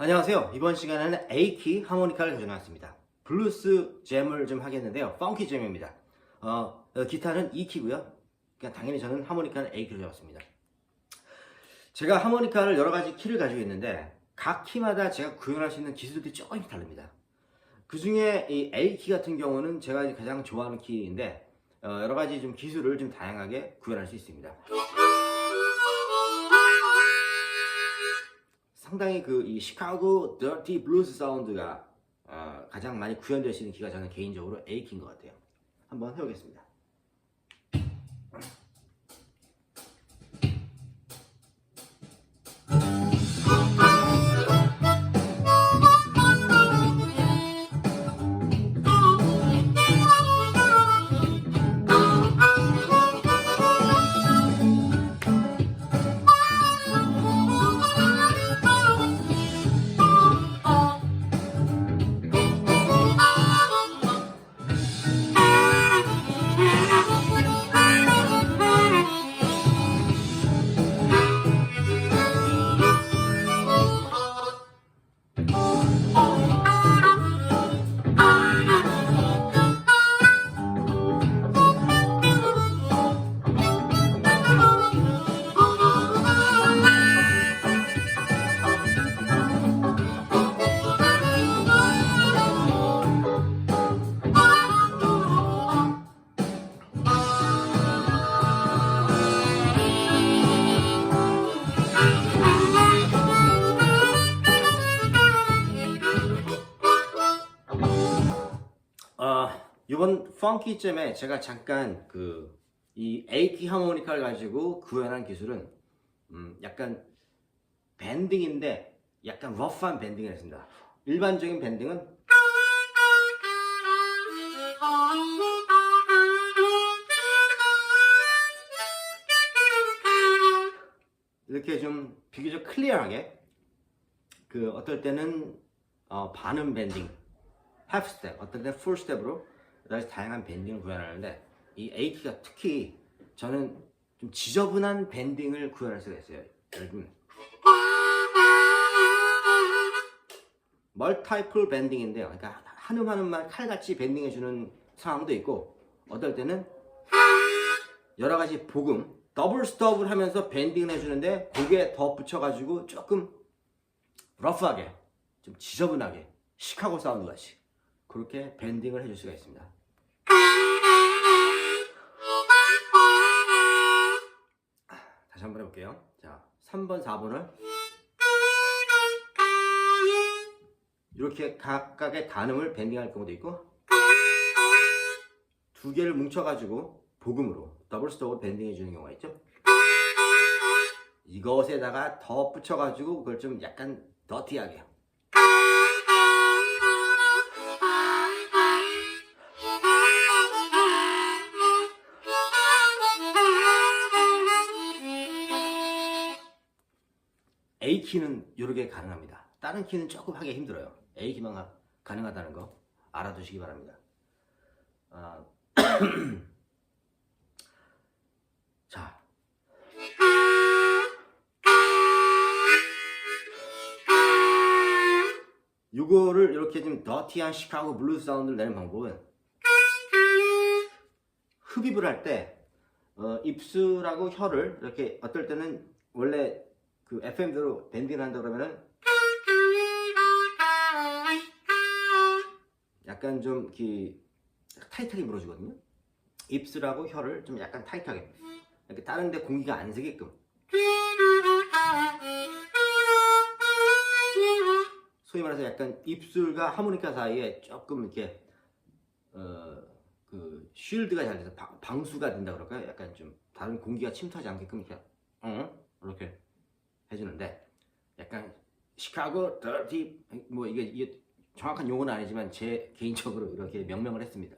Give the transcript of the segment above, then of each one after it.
안녕하세요. 이번 시간에는 A키 하모니카를 가져나왔습니다. 블루스 잼을 좀 하겠는데요. 펑키 잼입니다. 기타는 E키고요. 그러니까 당연히 저는 하모니카는 A키로 잡았습니다. 제가 하모니카를 여러 가지 키를 가지고 있는데 각 키마다 제가 구현할 수 있는 기술들이 조금씩 다릅니다. 그 중에 이 A키 같은 경우는 제가 가장 좋아하는 키인데 여러 가지 좀 기술을 좀 다양하게 구현할 수 있습니다. 상당히 이 시카고 더티 블루스 사운드가 가장 많이 구현될 수 있는 키가 저는 개인적으로 A키인 것 같아요. 한번 해보겠습니다. 이번 펑키잼에 제가 잠깐 이 A키 하모니카를 가지고 구현한 기술은 약간 밴딩인데 약간 러프한 밴딩을 했습니다. 일반적인 밴딩은 이렇게 좀 비교적 클리어하게 어떨 때는 반음 밴딩, half step, 어떨 때는 full step으로 여러 가지 다양한 밴딩을 구현하는데 이 A키가 특히 저는 좀 지저분한 밴딩을 구현할 수가 있어요. 예를 들면 멀티플 밴딩인데요. 그러니까 한 음 한 음만 칼같이 밴딩해주는 상황도 있고 어떨 때는 여러 가지 복음, 더블 스톱을 하면서 밴딩을 해주는데 곡에 더 붙여가지고 조금 러프하게, 좀 지저분하게, 시카고 사운드 같이 그렇게 밴딩을 해줄 수가 있습니다. 다시 한번 해볼게요. 자, 3번, 4번을 이렇게 각각의 단음을 밴딩할 경우도 있고 두 개를 뭉쳐가지고 복음으로 더블 스톱으로 밴딩해 주는 경우가 있죠. 이것에다가 더 붙여가지고 그걸 좀 약간 더티하게 A키는 이렇게 가능합니다. 다른 키는 조금 하기 힘들어요. A키만 가능하다는 거 알아두시기 바랍니다. 자, 이거를 이렇게 좀 더티한 시카고 블루스 사운드를 내는 방법은 흡입을 할 때 입술하고 혀를 이렇게 어떨 때는 원래 FM대로 밴딩을 한다 그러면은 약간 좀 타이트하게 물어주거든요. 입술하고 혀를 좀 약간 타이트하게 이렇게 다른 데 공기가 안 새게끔 소위 말해서 약간 입술과 하모니카 사이에 조금 이렇게 쉴드가 잘 돼서 방수가 된다 그럴까요? 약간 좀 다른 공기가 침투하지 않게끔 이렇게 해주는데 약간 시카고 더티 이게 정확한 용어는 아니지만 제 개인적으로 이렇게 명명을 했습니다.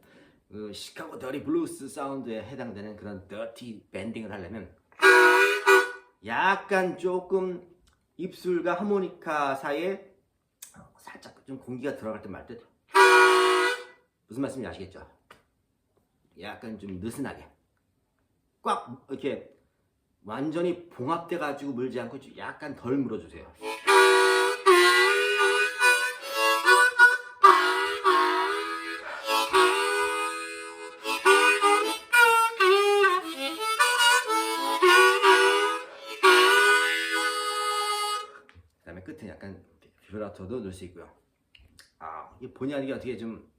시카고 더티 블루스 사운드에 해당되는 그런 더티 밴딩을 하려면 약간 조금 입술과 하모니카 사이에 살짝 좀 공기가 들어갈 때 말 때 무슨 말씀인지 아시겠죠? 약간 좀 느슨하게 꽉 이렇게 완전히 봉합돼 가지고 물지 않고 약간 덜 물어주세요. 비브라토도 넣을 수 있고요. 이게 본의 아니게 어떻게 좀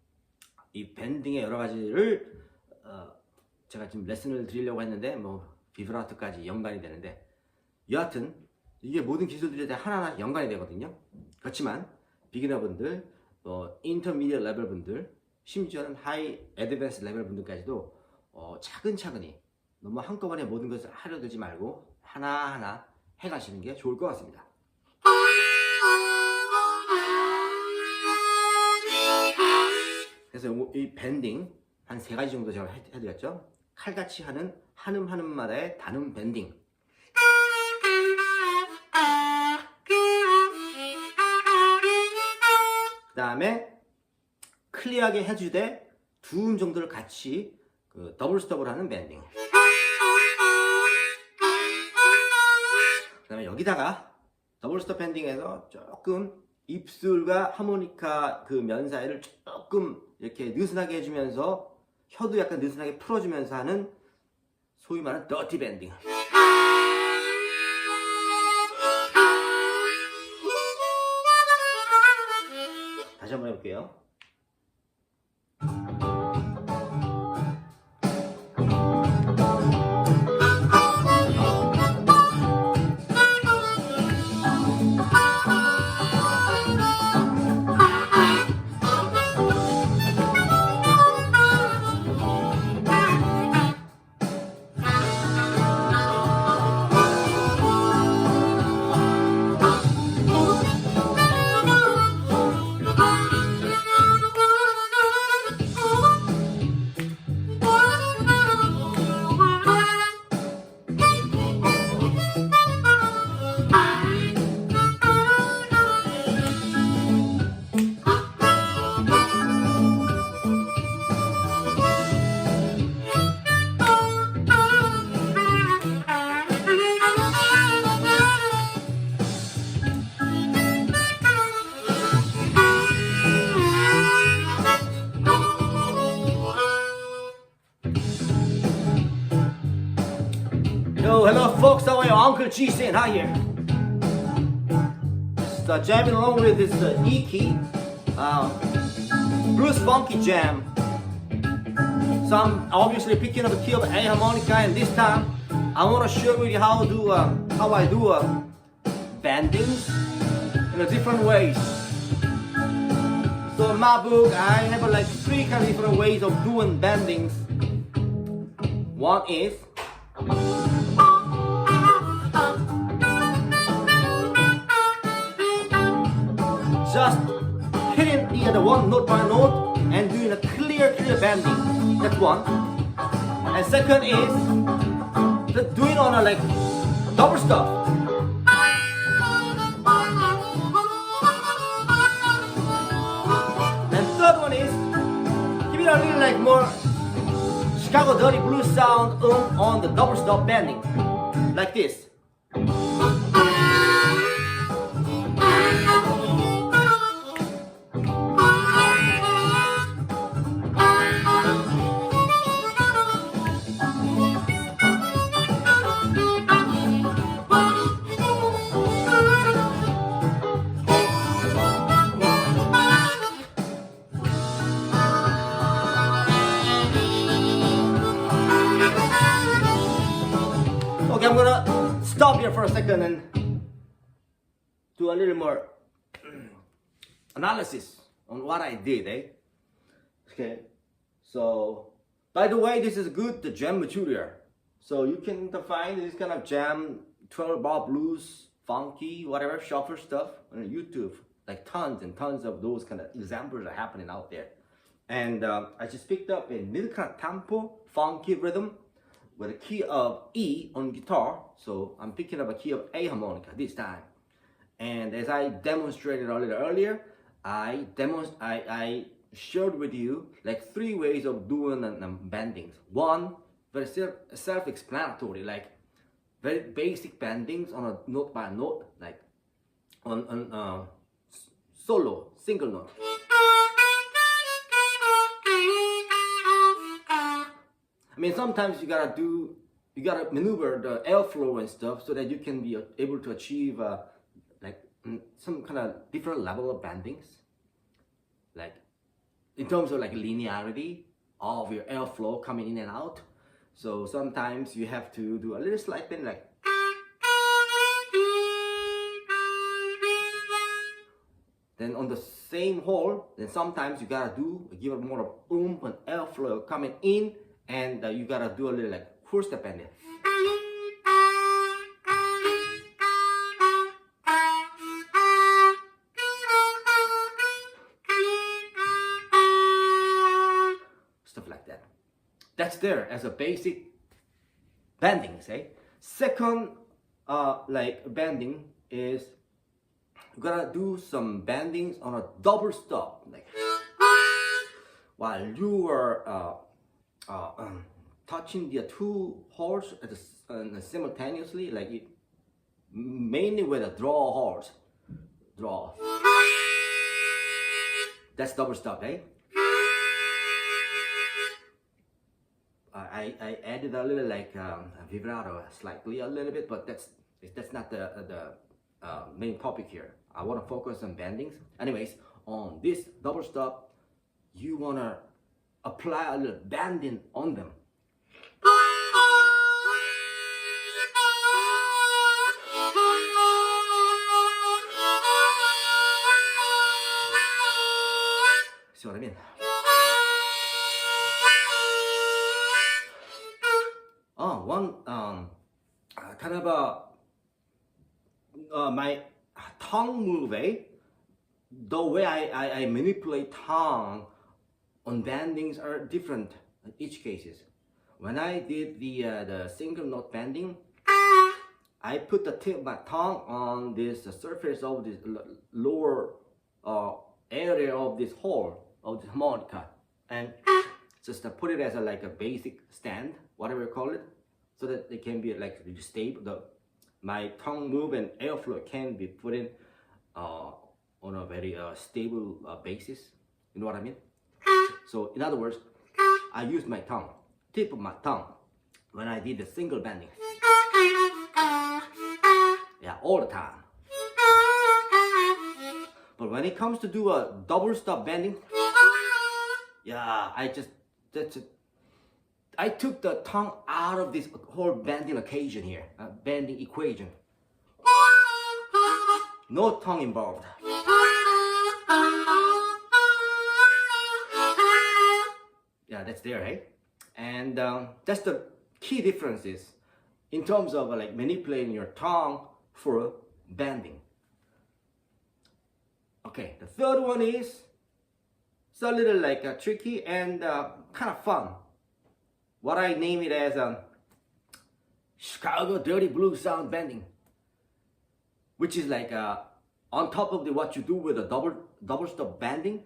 이 밴딩의 여러 가지를 제가 지금 레슨을 드리려고 했는데 뭐 비브라토까지 연관이 되는데, 여하튼 이게 모든 기술들이 다 하나하나 연관이 되거든요. 그렇지만 비기너분들, 인터미디어 레벨 분들, 심지어는 하이 애드밴스 레벨 분들까지도 차근차근히 너무 한꺼번에 모든 것을 하려 들지 말고 하나하나 해가시는 게 좋을 것 같습니다. 그래서 이 밴딩 한 3가지 정도 제가 해드렸죠. 칼같이 하는 한음 한음마다의 단음 밴딩, 그 다음에 클리어하게 해주되 두음 정도를 같이 더블 스톱을 하는 밴딩, 그 다음에 여기다가 더블 스톱 밴딩에서 조금 입술과 하모니카 그 면 사이를 조금 이렇게 느슨하게 해주면서 혀도 약간 느슨하게 풀어주면서 하는 소위 말하는 더티 밴딩. 다시 한번 해볼게요. Yo, hello folks, how are you? Uncle G saying hi here. Just jamming along with this E key, blues funky jam. So I'm obviously picking up a key of A harmonica, and this time I want to show you how I do bendings in different ways. So in my book I have like 3 kind of different ways of doing bendings. One is just hitting the one note by note and doing a clear bending. That's one. And second is just doing on a like double stop. And third one is giving a little like more Chicago dirty blues sound on the double stop bending, like this. Okay, I'm gonna stop here for a second and do a little more analysis on what I did, eh? Okay, so by the way, this is good, the jam material. So you can find this kind of jam, 12-bar blues, funky, whatever, shuffle stuff on YouTube. Like tons and tons of those kind of examples are happening out there. And I just picked up a little kind of tempo, funky rhythm with a key of E on guitar. So I'm picking up a key of A harmonica this time. And as I demonstrated a little earlier, I shared with you like 3 ways of doing bendings. One, very self-explanatory, like very basic bendings on a note by note, like on solo, single note. I mean, sometimes you gotta maneuver the airflow and stuff so that you can be able to achieve like some kind of different level of bendings, like in terms of like linearity of your airflow coming in and out. So sometimes you have to do a little slight bend, like then on the same hole. Then sometimes you gotta give it more of oomph and airflow coming in, and you gotta do a little like full step bending. Stuff like that. That's there as a basic bending, say. Second, like bending is you gotta do some bendings on a double stop, like while you are touching the two holes at simultaneously, like it, mainly with a draw horse. Draw. That's double stop, eh? I added a little like vibrato slightly a little bit, but that's not the main topic here. I want to focus on bendings. Anyways, on this double stop, you want to apply a little bending on them. See what I mean? One kind of my tongue move, the way I manipulate tongue on bendings are different in each cases. When I did the single note bending, I put the tip of my tongue on this surface of this lower area of this hole of this harmonica, and just put it as like a basic stand, whatever you call it, so that it can be like stable. My tongue move and airflow can be put in on a very stable basis. You know what I mean? So in other words, I used my tongue, tip of my tongue, when I did the single bending. Yeah, all the time. But when it comes to do a double stop bending, yeah, I took the tongue out of this whole bending occasion here, bending equation. No tongue involved. Yeah, that's there, right? And that's the key differences in terms of like manipulating your tongue for bending. Okay, the third one is it's a little like tricky and kind of fun. What I name it as Chicago Dirty Blues sound bending, which is like on top of what you do with a double stop bending,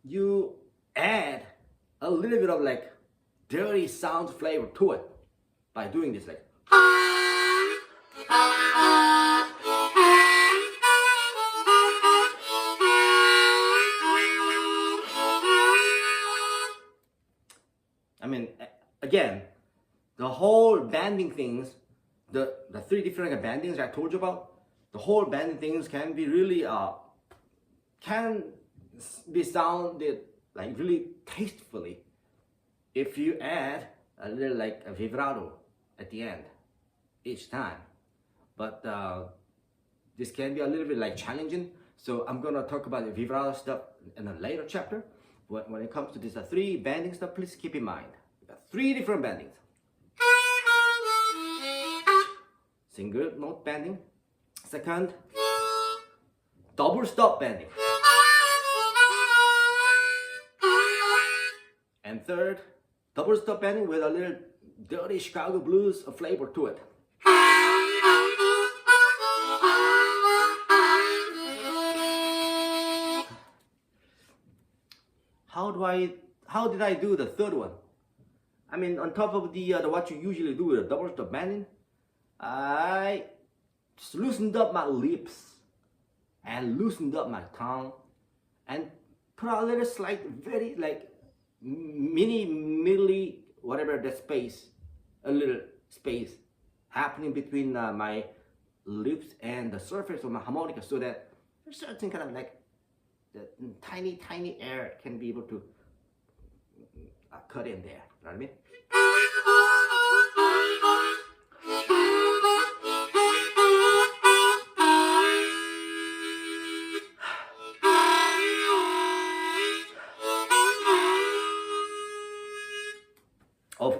you add a little bit of like dirty sound flavor to it by doing this, like. I mean, again, the whole banding things, the three different bandings I told you about, the whole banding things can be really sounded like really tastefully if you add a little like a vibrato at the end each time. But this can be a little bit like challenging, so I'm gonna talk about the vibrato stuff in a later chapter. When it comes to this three banding stuff, please keep in mind, we got three different bandings. Single note bending. Second, double stop bending. And third, double stop bending with a little dirty Chicago blues flavor to it. How did I do the third one? I mean, on top of the what you usually do with a double stop bending, I just loosened up my lips and loosened up my tongue and put a little slight, very like milli, whatever the space, a little space happening between my lips and the surface of my harmonica so that there's certain kind of like the tiny air can be able to cut in there. You know what I mean?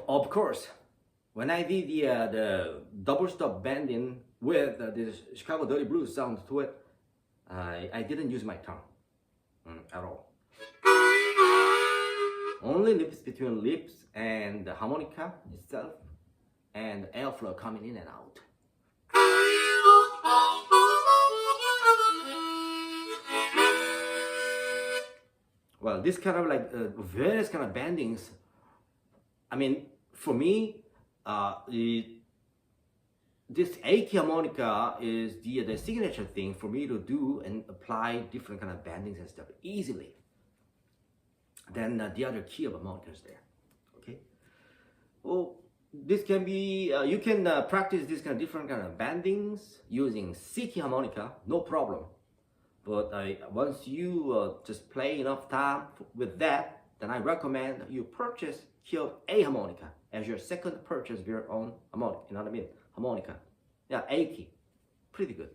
Of course, when I did the double stop bending with this Chicago Dirty Blues sound to it, I didn't use my tongue at all. Only lips between lips and the harmonica itself, and airflow coming in and out. Well, this kind of like various kind of bendings. I mean, for me, this A key harmonica is the signature thing for me to do and apply different kind of bendings and stuff easily. Then the other key of harmonicas there. Okay. Well, this can be you can practice this kind of different kind of bendings using C key harmonica, no problem. But once you just play enough time with that, then I recommend you purchase key of A harmonica as your second purchase of your own harmonica. You know what I mean? Harmonica. Yeah, A key. Pretty good.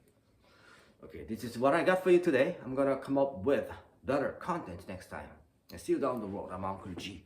Okay, this is what I got for you today. I'm gonna come up with better content next time. And see you down the road. I'm Uncle G.